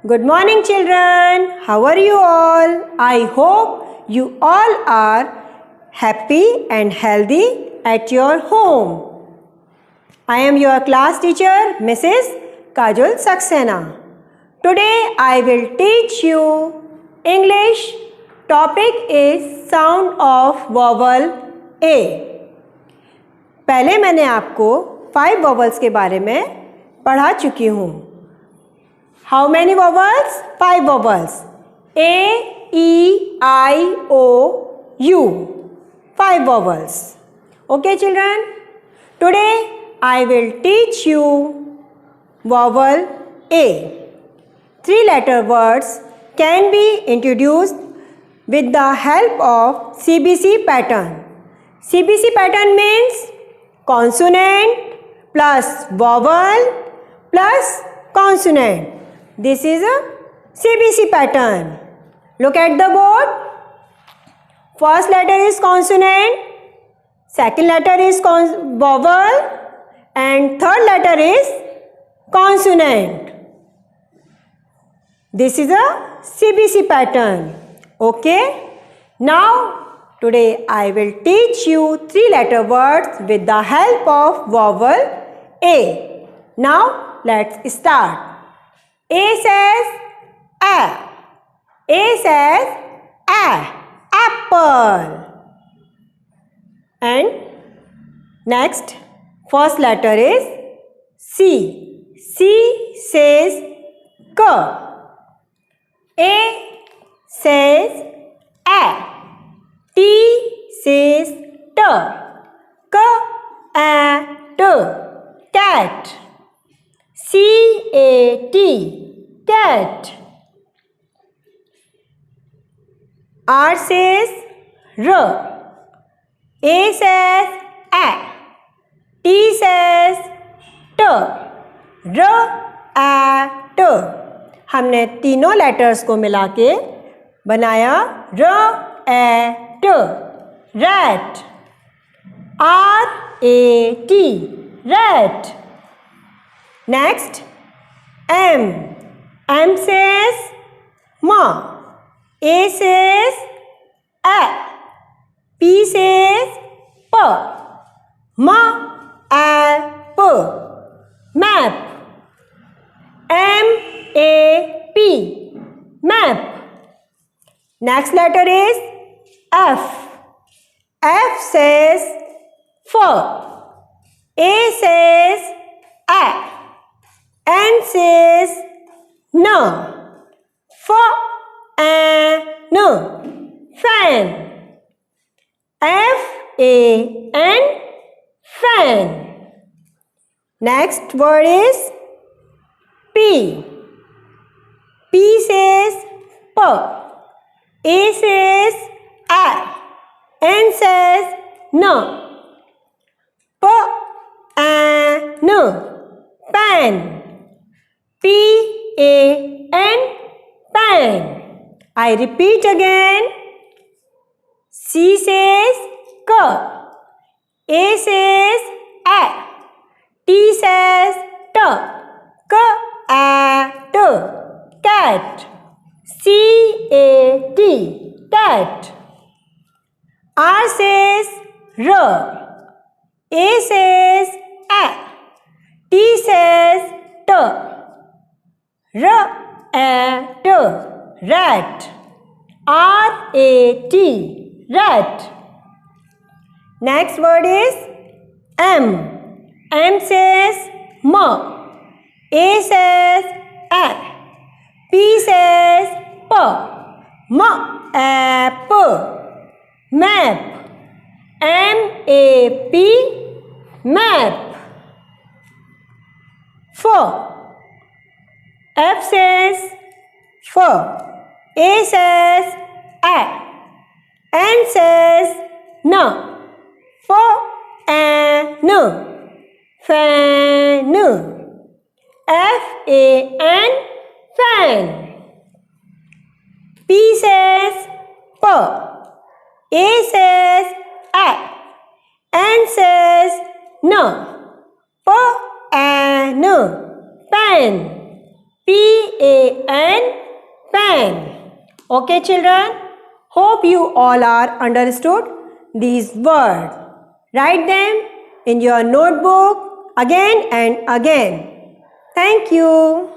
Good morning, children. How are you all? I hope you all are happy and healthy at your home. I am your class teacher, Mrs. Kajol Saxena. Today I will teach you English. Topic is sound of vowel A. पहले मैंने आपको 5 vowels के बारे में पढ़ा चुकी हूँ. How many vowels? 5 vowels. A, E, I, O, U. 5 vowels. Okay, children? Today I will teach you vowel A. 3-letter words can be introduced with the help of CBC pattern. CBC pattern means consonant plus vowel plus consonant. This is a CBC pattern. Look at the board. First letter is consonant, second letter is vowel, and third letter is consonant. This is a CBC pattern. Okay? Now, today I will teach you 3-letter words with the help of vowel A. Now, let's start. A says A. A says A. Apple. And next, first letter is C. C says K. A says A. T says T. K A T. Cat. C-A-T. Cat. R says R. A says A. T says T. R A T. हमने तीनों letters को मिला के बनाया R A T. Rat. R-A-T. Rat. Next, M. M says Ma. A says A. P says P. Ma A P. Map. M-A-P. Map. Next letter is F. F says F. A says A. N says No. F-A-N. Fan. F-A-N. Fan. Next word is P. P says P. A says A. N says No. P-A-N. Pan. P-A-N. Pan. I repeat again. C says K. A says A. T says T. K A T. Cat. C-A-T. Cat. R says R. A says A. T says T. R-A-T. Rat. R-A-T. Rat. Next word is M. M says Ma. A says A. P says P. Ma-A-P. Map. M-A-P. Map. 4. F says F. A says A. N says No. F-A-N. Fan. F-A-N. Fan. P says P. A says A. N says No. P-A-N. Pen. P-A-N, pan. Okay, children? Hope you all are understood these words. Write them in your notebook again and again. Thank you.